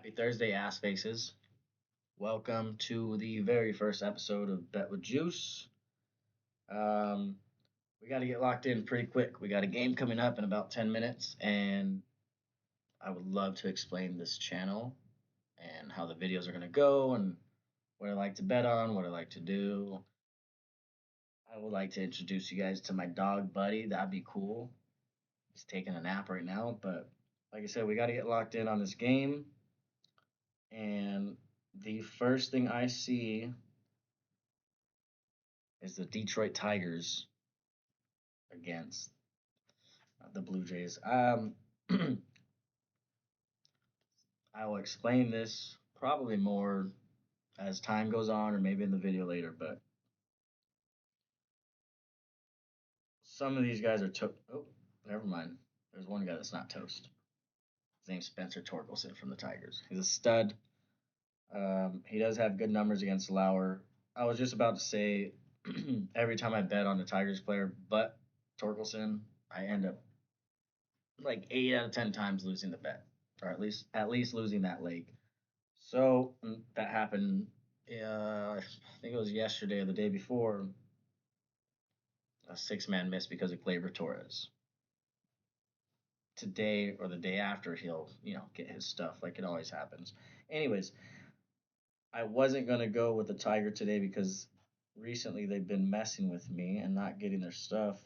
Happy Thursday, ass faces. Welcome to the very first episode of Bet with Juice. Um, we got to get locked in pretty quick. We got a game coming up in about 10 minutes, and I would love to explain this channel and how the videos are going to go and what I like to bet on, what I like to do. I would like to introduce you guys to my dog, Buddy. That'd be cool. He's taking a nap right now, but like I said, we got to get locked in on this game. And the first thing I see is the Detroit Tigers against the Blue Jays. I will explain this probably more as time goes on, or maybe in the video later. But some of these guys are Oh, never mind. There's one guy that's not toast. His name's Spencer Torkelson from the Tigers. He's a stud. He does have good numbers against Lauer. I was just about to say, every time I bet on the Tigers player, but Torkelson, I end up like 8 out of 10 times losing the bet, or at least losing that leg. So that happened. I think it was yesterday or the day before. A six-man miss because of Gleyber Torres. Today or the day after, he'll get his stuff like it always happens. Anyways, I wasn't gonna go with the Tiger today because recently they've been messing with me and not getting their stuff.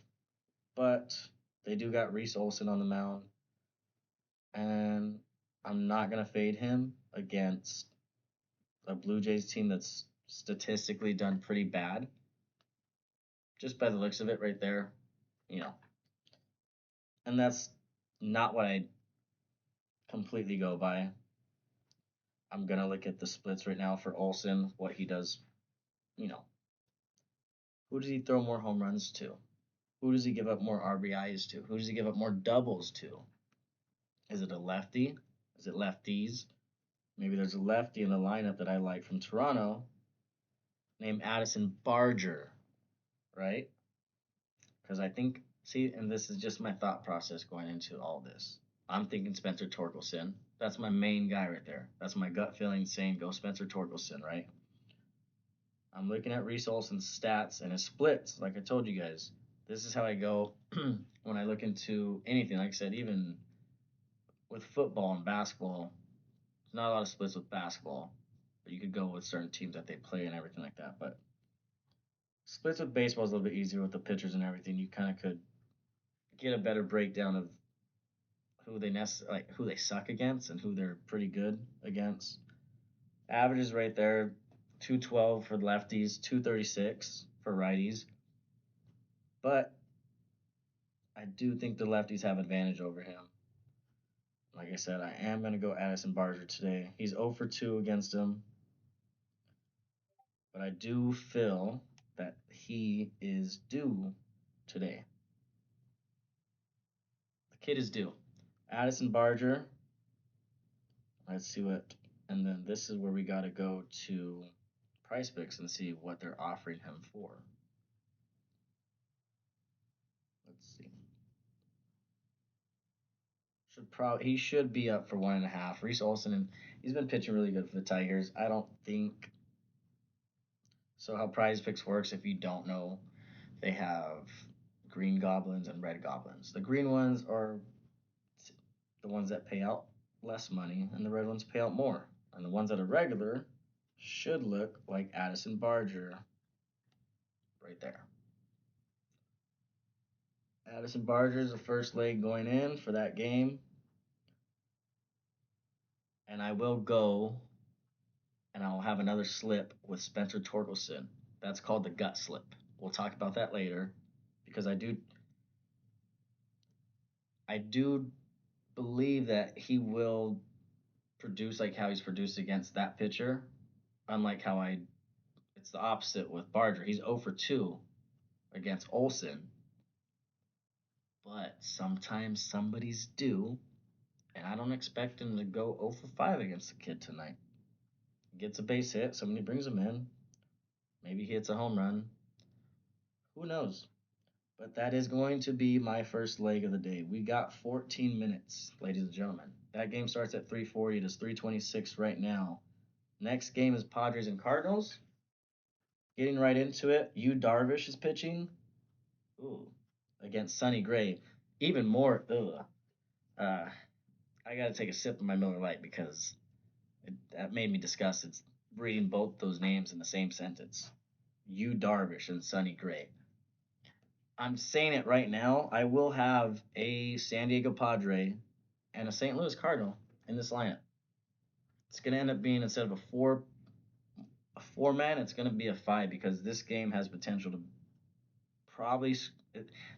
But they do got Reese Olson on the mound, and I'm not gonna fade him against a Blue Jays team that's statistically done pretty bad. Just by the looks of it right there, you know. And that's not what I completely go by. I'm gonna look at the splits right now for Olson, what he does, you know. Who does he throw more home runs to? Who does he give up more RBIs to? Who does he give up more doubles to? Is it a lefty? Is it lefties? Maybe there's a lefty in the lineup that I like from Toronto named Addison Barger, right? Because I think, see, and this is just my thought process going into all this. I'm thinking Spencer Torkelson. That's my main guy right there. That's my gut feeling saying go Spencer Torkelson, right? I'm looking at Reese Olson's stats and his splits, like I told you guys. This is how I go when I look into anything. Like I said, even with football and basketball, there's not a lot of splits with basketball, but you could go with certain teams that they play and everything like that. But splits with baseball is a little bit easier with the pitchers and everything. You kind of could get a better breakdown of who they suck against and who they're pretty good against. Averages right there, 212 for lefties, 236 for righties. But I do think the lefties have advantage over him. Like I said, I am going to go Addison Barger today. He's 0 for 2 against him. But I do feel that he is due today. The kid is due. Addison Barger. Let's see what. And then this is where we got to go to Price Picks and see what they're offering him for. Let's see. He should be up for 1.5. Reese Olson, and he's been pitching really good for the Tigers. I don't think so. How Prize Picks works, if you don't know, they have green goblins and red goblins. The green ones are the ones that pay out less money, and the red ones pay out more. And the ones that are regular should look like Addison Barger right there. Addison Barger is the first leg going in for that game. And I will go and I'll have another slip with Spencer Torkelson. That's called the gut slip. We'll talk about that later because I do believe that he will produce like how he's produced against that pitcher. Unlike how it's the opposite with Barger. He's 0 for 2 against Olson. But sometimes somebody's due, and I don't expect him to go 0 for 5 against the kid tonight. He gets a base hit, somebody brings him in. Maybe he hits a home run. Who knows? But that is going to be my first leg of the day. We got 14 minutes, ladies and gentlemen. That game starts at 3:40. It is 3:26 right now. Next game is Padres and Cardinals. Getting right into it, Yu Darvish is pitching. Ooh, against Sonny Gray. Even more. Ugh. Uh, I gotta take a sip of my Miller Lite because that made me disgusted. It's reading both those names in the same sentence. Yu Darvish and Sonny Gray. I'm saying it right now. I will have a San Diego Padre and a St. Louis Cardinal in this lineup. It's gonna end up being instead of a four man, it's gonna be a five because this game has potential to probably.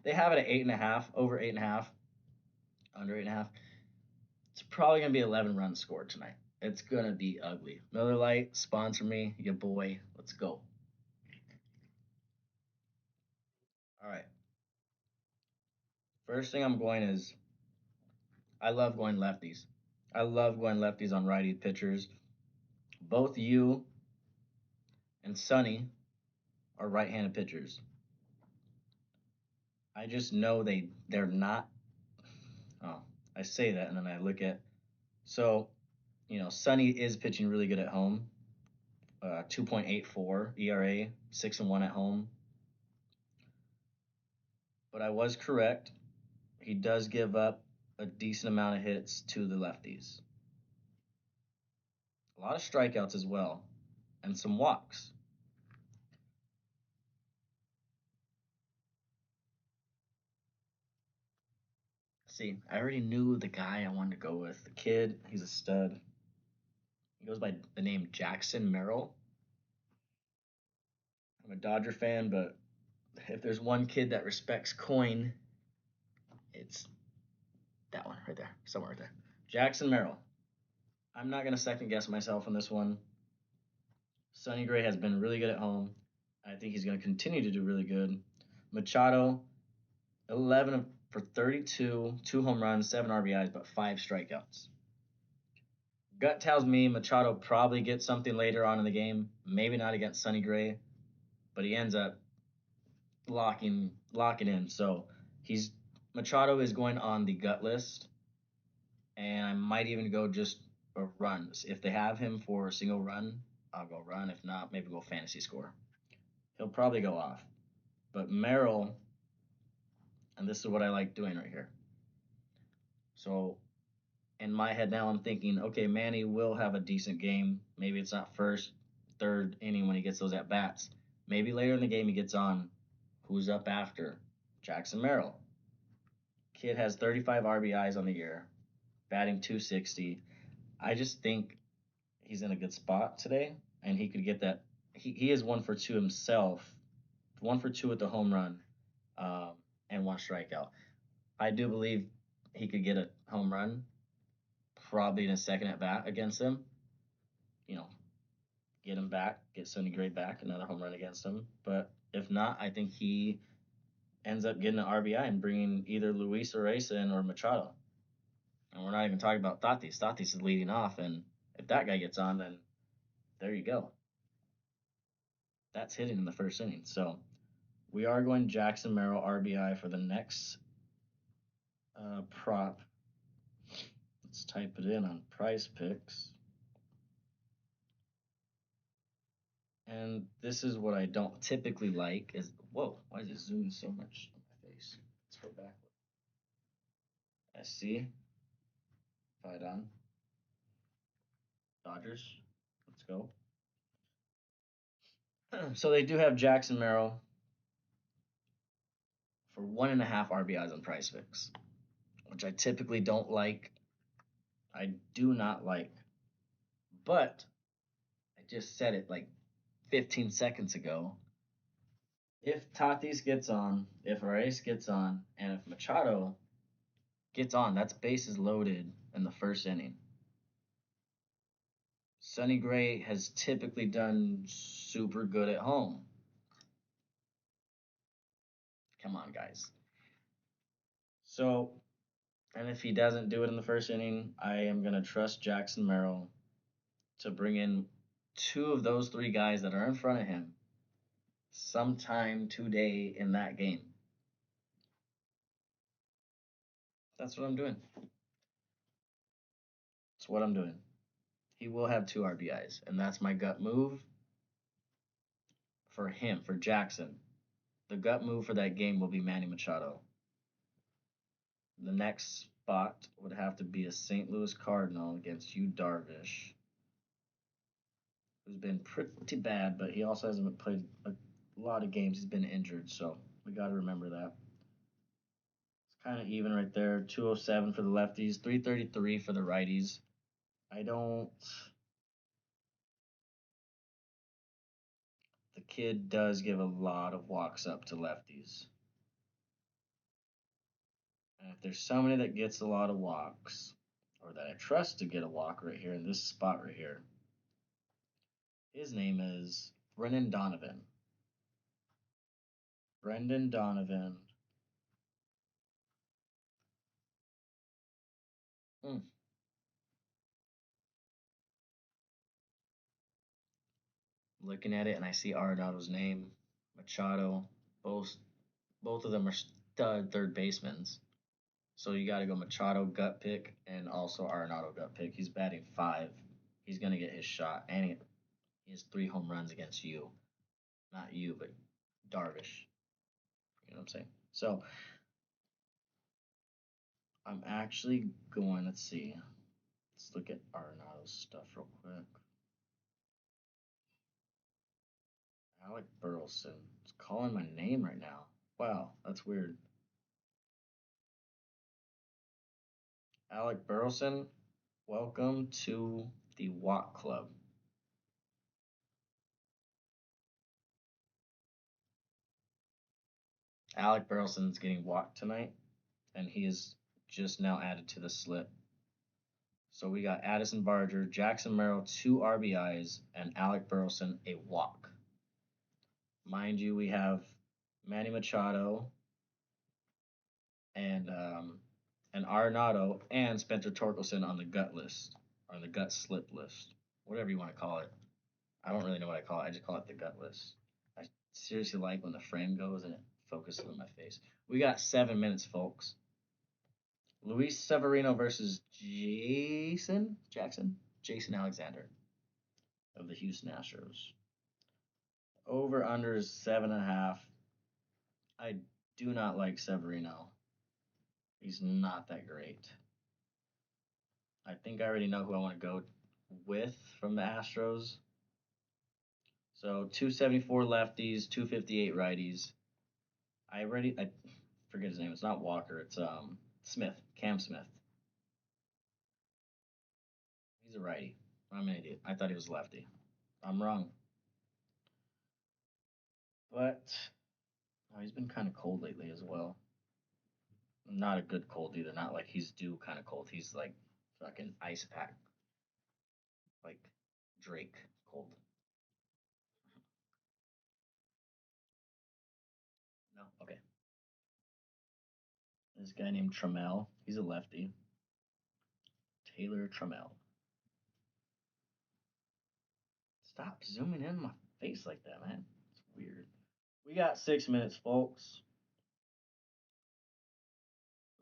They have it at 8.5, over 8.5, under 8.5. It's probably gonna be 11 runs scored tonight. It's gonna be ugly. Miller Lite, sponsor me, your boy. Let's go. All right. First thing I'm going is I love going lefties. I love going lefties on righty pitchers. Both you and Sonny are right-handed pitchers. I just know they're not. Oh, I say that and then I look at so Sonny is pitching really good at home. 2.84 ERA, 6-1 at home. But I was correct. He does give up a decent amount of hits to the lefties. A lot of strikeouts as well, and some walks. See, I already knew the guy I wanted to go with. The kid, he's a stud. He goes by the name Jackson Merrill. I'm a Dodger fan, but if there's one kid that respects coin, it's that one right there, somewhere right there. Jackson Merrill. I'm not going to second guess myself on this one. Sonny Gray has been really good at home. I think he's going to continue to do really good. Machado, 11 for 32, two home runs, seven RBIs, but five strikeouts. Gut tells me Machado probably gets something later on in the game. Maybe not against Sonny Gray, but he ends up locking in. So he's Machado is going on the gut list, and I might even go just a run. If they have him for a single run, I'll go run. If not, maybe go fantasy score. He'll probably go off. But Merrill, and this is what I like doing right here. So in my head now, I'm thinking, okay, Manny will have a decent game. Maybe it's not first, third inning when he gets those at bats. Maybe later in the game he gets on. Who's up after? Jackson Merrill. Kid has 35 RBIs on the year, batting 260. I just think he's in a good spot today, and he could get that. He is 1 for 2 himself, 1 for 2 with the home run, um, and one strikeout. I do believe he could get a home run, probably in a second at bat against him. You know, get him back, get Sonny Gray back, another home run against him. But if not, I think he ends up getting an RBI and bringing either Luis Areza in or Machado. And we're not even talking about Tatis. Tatis is leading off, and if that guy gets on, then there you go. That's hitting in the first inning. So we are going Jackson Merrill RBI for the next prop. Let's type it in on Price Picks. And this is what I don't typically like is whoa, why is it zooming so much on my face? Let's go back. SC, fight on. Dodgers. Let's go. So they do have Jackson Merrill for 1.5 RBIs on Price Picks, which I typically don't like. I do not like. But I just said it like 15 seconds ago. If Tatis gets on, if Arraez gets on, and if Machado gets on, that's bases loaded in the first inning. Sonny Gray has typically done super good at home. Come on, guys. So, and if he doesn't do it in the first inning, I am going to trust Jackson Merrill to bring in two of those three guys that are in front of him sometime today in that game. That's what I'm doing. That's what I'm doing. He will have 2 RBIs, and that's my gut move for him, for Jackson. The gut move for that game will be Manny Machado. The next spot would have to be a St. Louis Cardinal against Yu Darvish, who's been pretty bad, but he also hasn't played a lot of games. He's been injured, so we got to remember that. It's kind of even right there. 207 for the lefties, 333 for the righties. I don't. The kid does give a lot of walks up to lefties. And if there's somebody that gets a lot of walks, or that I trust to get a walk right here in this spot right here, his name is Brendan Donovan. Brendan Donovan. Hmm. Looking at it and I see Arenado's name, Machado. Both both of them are stud third basemen. So you got to go Machado gut pick and also Arenado gut pick. He's batting 5. He's gonna get his shot, and he has 3 home runs against you, not you, but Darvish. You know what I'm saying? So I'm actually going. Let's see. Let's look at Arenado's stuff real quick. Alec Burleson. It's calling my name right now. Wow, that's weird. Alec Burleson, welcome to the Walk Club. Alec Burleson's getting walked tonight, and he is just now added to the slip. So we got Addison Barger, Jackson Merrill, 2 RBIs, and Alec Burleson, a walk. Mind you, we have Manny Machado and Arenado and Spencer Torkelson on the gut list, or on the gut slip list, whatever you want to call it. I don't really know what I call it. I just call it the gut list. I seriously like when the frame goes and it focuses on my face. We got 7 minutes, folks. Luis Severino versus Jason Alexander of the Houston Astros. Over under is 7.5. I do not like Severino. He's not that great. I think I already know who I want to go with from the Astros. So 274 lefties, 258 righties. I forget his name. It's not Walker. It's Smith, Cam Smith. He's a righty. I'm an idiot. I thought he was lefty. I'm wrong. But oh, he's been kind of cold lately as well. Not a good cold either. Not like he's due kind of cold. He's like fucking ice pack, like Drake cold. No, okay. This guy named Trammell. He's a lefty. Taylor Trammell. Stop zooming in my face like that, man. It's weird. We got 6 minutes, folks.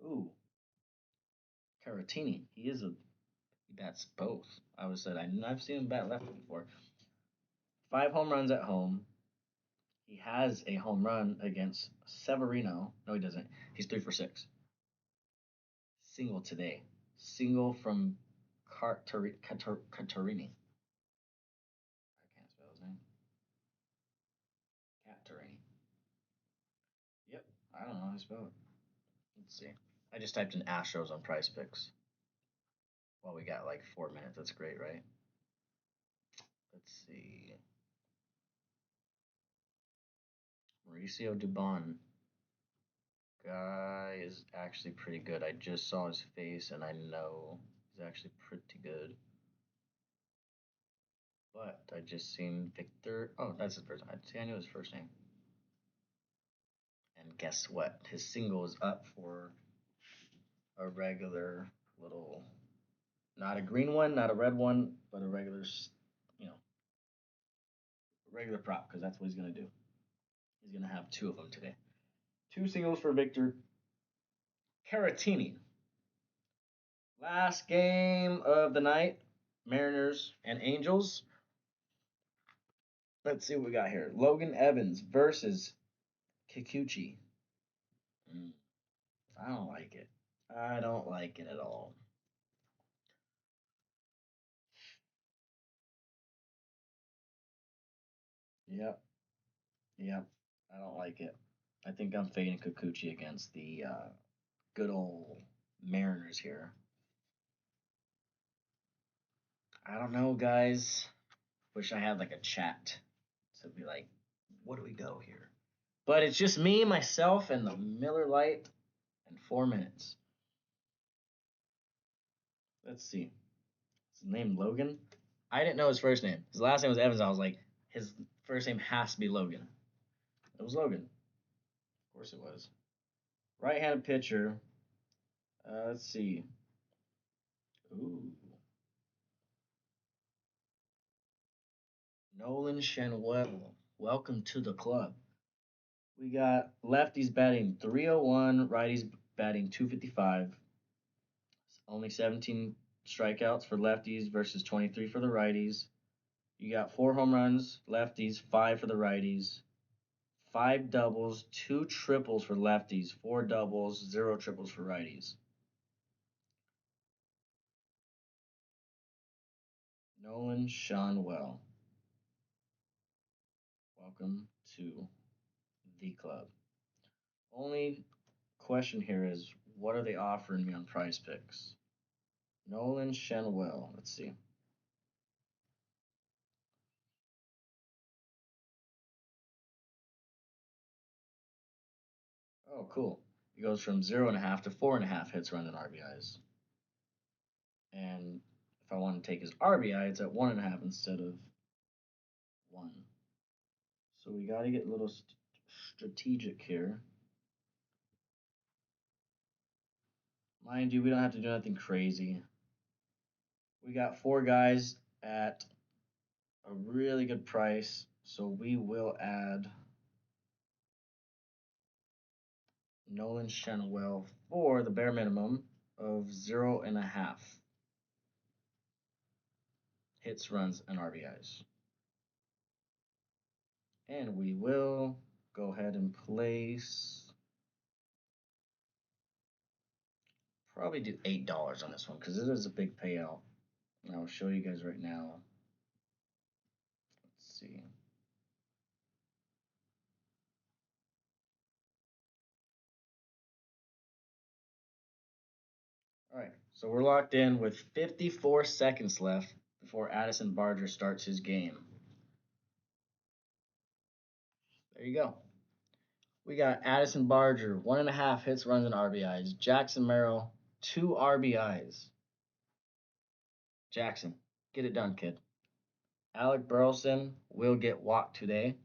Ooh, Caratini. He bats both. I was said I've seen him bat lefty before. 5 home runs at home. He has a home run against Severino. No, he doesn't. He's 3 for 6. Single today. Single from Catarini. I can't spell his name. Catarini. Yep. I don't know how to spell it. Let's see. I just typed in Astros on Price Picks. Well, we got like 4 minutes. That's great, right? Let's see. Mauricio Dubon. Guy is actually pretty good. I just saw his face and I know he's actually pretty good. But I just seen Victor. Oh, that's his first name. See, I knew his first name. And guess what? His single is up for a regular little, not a green one, not a red one, but a regular, you know, regular prop because that's what he's gonna do. He's gonna have 2 of them today. 2 singles for Victor Caratini. Last game of the night, Mariners and Angels. Let's see what we got here. Logan Evans versus Kikuchi. Mm, I don't like it. I don't like it at all. Yep, yep. I don't like it. I think I'm fading Kikuchi against the good old Mariners here. I don't know, guys. Wish I had like a chat to be like, what do we go here? But it's just me, myself, and the Miller Lite in 4 minutes. Let's see. His name Logan. I didn't know his first name. His last name was Evans. I was like, his first name has to be Logan. It was Logan. Of course it was. Right-handed pitcher. Let's see. Ooh. Nolan Schanuel. Welcome to the club. We got lefties batting 301, righties batting 255. Only 17 strikeouts for lefties versus 23 for the righties. You got 4 home runs, lefties, 5 for the righties. 5 doubles, 2 triples for lefties, 4 doubles, 0 triples for righties. Nolan Schanuel. Welcome to the club. Only question here is what are they offering me on prize picks? Nolan Schanuel. Let's see. Oh, cool. It goes from 0.5 to 4.5 hits, runs, and RBIs. And if I want to take his RBI, it's at 1.5 instead of 1. So we got to get a little strategic here. Mind you, we don't have to do nothing crazy. We got 4 guys at a really good price, so we will add Nolan Schanuel for the bare minimum of 0.5 hits, runs, and RBIs. And we will go ahead and place probably do $8 on this one because it is a big payout. And I'll show you guys right now. Let's see. All right, so we're locked in with 54 seconds left before Addison Barger starts his game. There you go. We got Addison Barger, 1.5 hits, runs, and RBIs. Jackson Merrill, 2 RBIs. Jackson, get it done, kid. Alec Burleson will get walked today.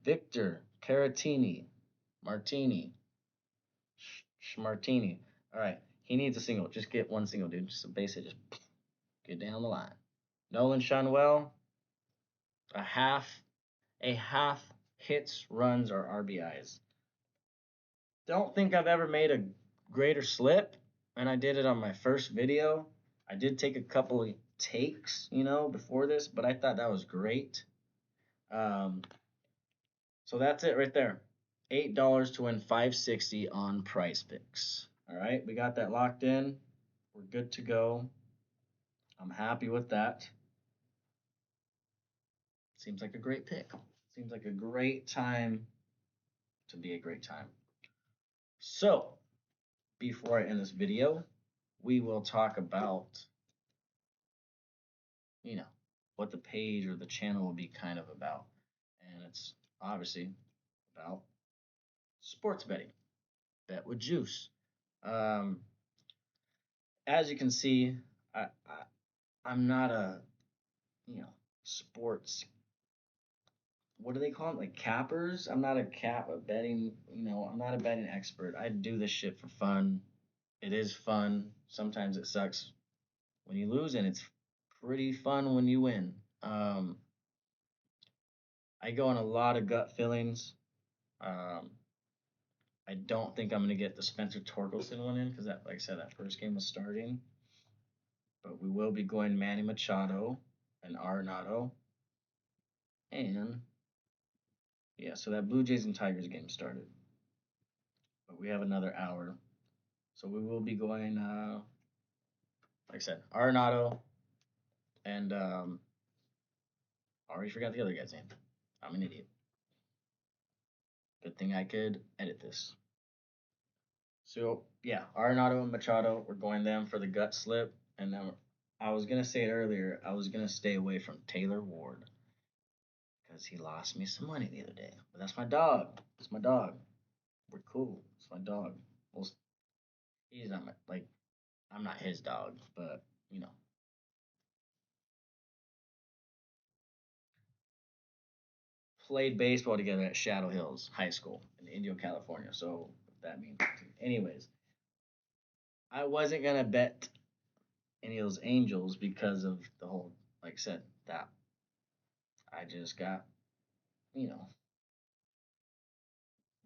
Victor Caratini, Martini, Schmartini. All right, he needs a single. Just get one single, dude. Just a base hit. Just get down the line. Nolan Schanuel, a half hits, runs, or RBIs. Don't think I've ever made a greater slip, and I did it on my first video. I did take a couple of takes, before this, but I thought that was great. So that's it right there. $8 to win 560 on Prize Picks. All right, we got that locked in. We're good to go. I'm happy with that. Seems like a great pick. Seems like a great time to be a great time. So, before I end this video, we will talk about, what the page or the channel will be kind of about. And it's obviously about sports betting. Bet with juice. As you can see, I'm not a, sports. What do they call it? Like cappers? I'm not a betting. I'm not a betting expert. I do this shit for fun. It is fun. Sometimes it sucks when you lose, and it's pretty fun when you win. I go on a lot of gut feelings. Um, I don't think I'm gonna get the Spencer Torkelson one in because that, like I said, that first game was starting. but we will be going Manny Machado and Arenado. And yeah, so that Blue Jays and Tigers game started, but we have another hour. So we will be going, like I said, Arenado and I already forgot the other guy's name. I'm an idiot. Good thing I could edit this. So yeah, Arenado and Machado, we're going them for the gut slip, and then I was gonna say it earlier. I was gonna stay away from Taylor Ward because he lost me some money the other day. But that's my dog. It's my dog. We're cool. It's my dog. Well, he's not my like. I'm not his dog, but you know, played baseball together at Shadow Hills High School in Indio, California. So if that means anything. Anyways, I wasn't gonna bet any of those Angels because of the whole, like I said, that I just got, you know,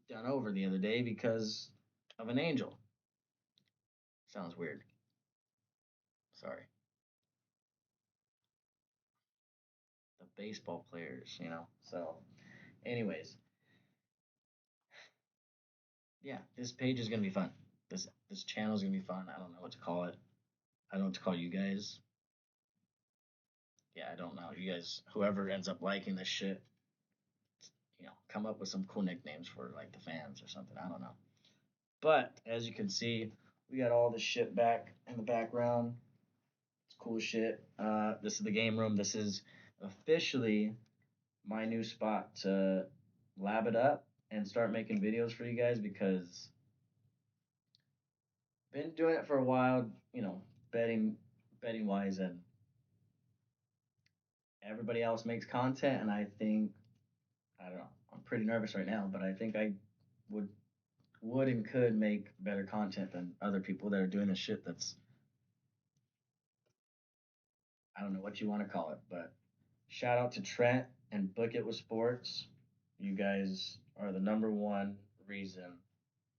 done over the other day because of an Angel. Sounds weird. Sorry. The baseball players, you know. So, anyways, yeah, this page is gonna be fun. This channel is gonna be fun. I don't know what to call it. I don't know what to call you guys. Yeah, I don't know. You guys, whoever ends up liking this shit, come up with some cool nicknames for like the fans or something. I don't know. But as you can see, we got all this shit back in the background. It's cool shit. This is the game room. This is officially my new spot to lab it up and start making videos for you guys because been doing it for a while, betting wise, and everybody else makes content, and I think I don't know. I'm pretty nervous right now, but I think I would and could make better content than other people that are doing this shit. That's I don't know what you want to call it, but shout out to Trent and Book It with Sports. You guys are the number one reason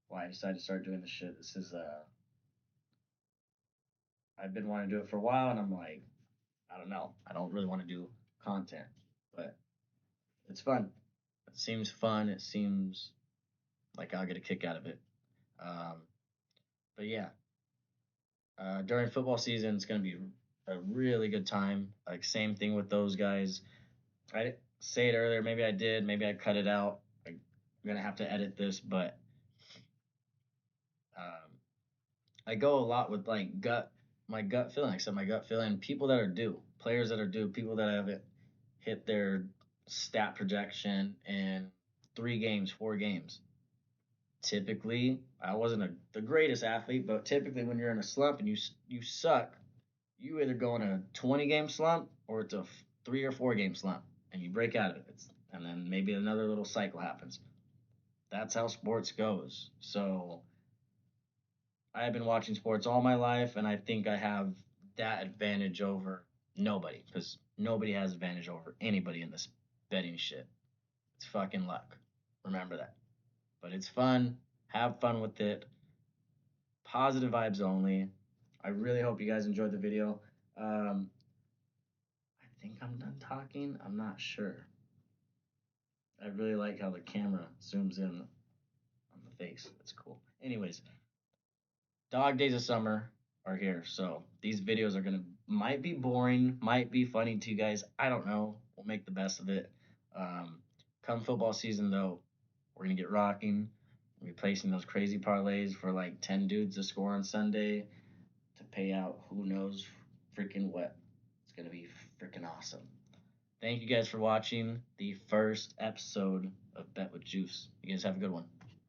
why I decided to start doing this shit. This is I've been wanting to do it for a while, and I'm like, I don't know. I don't really want to do content, but it's fun. It seems fun. It seems like I'll get a kick out of it. Um, but yeah, during football season, it's gonna be a really good time. Like same thing with those guys. I didn't say it earlier. Maybe I did. Maybe I cut it out. I'm gonna have to edit this, but um, I go a lot with like my gut feeling. Like I said, my gut feeling. People that are due, players that are due, people that haven't hit their stat projection in 3 games, 4 games. Typically, I wasn't the greatest athlete, but typically when you're in a slump and you suck, you either go in a 20 game slump or it's a 3 or 4 game slump, and you break out of it. And then maybe another little cycle happens. That's how sports goes. So I have been watching sports all my life, and I think I have that advantage over nobody because nobody has advantage over anybody in this betting shit. It's fucking luck. Remember that. But it's fun. Have fun with it. Positive vibes only. I really hope you guys enjoyed the video. I think I'm done talking. I'm not sure. I really like how the camera zooms in on the face. That's cool. Anyways, dog days of summer are here, so these videos are gonna might be boring, might be funny to you guys. I don't know. We'll make the best of it. Um, come football season though, we're gonna get rocking. We'll be placing those crazy parlays for like 10 dudes to score on Sunday to pay out who knows freaking what. It's gonna be freaking awesome. Thank you guys for watching the first episode of Bet with Juice. You guys have a good one.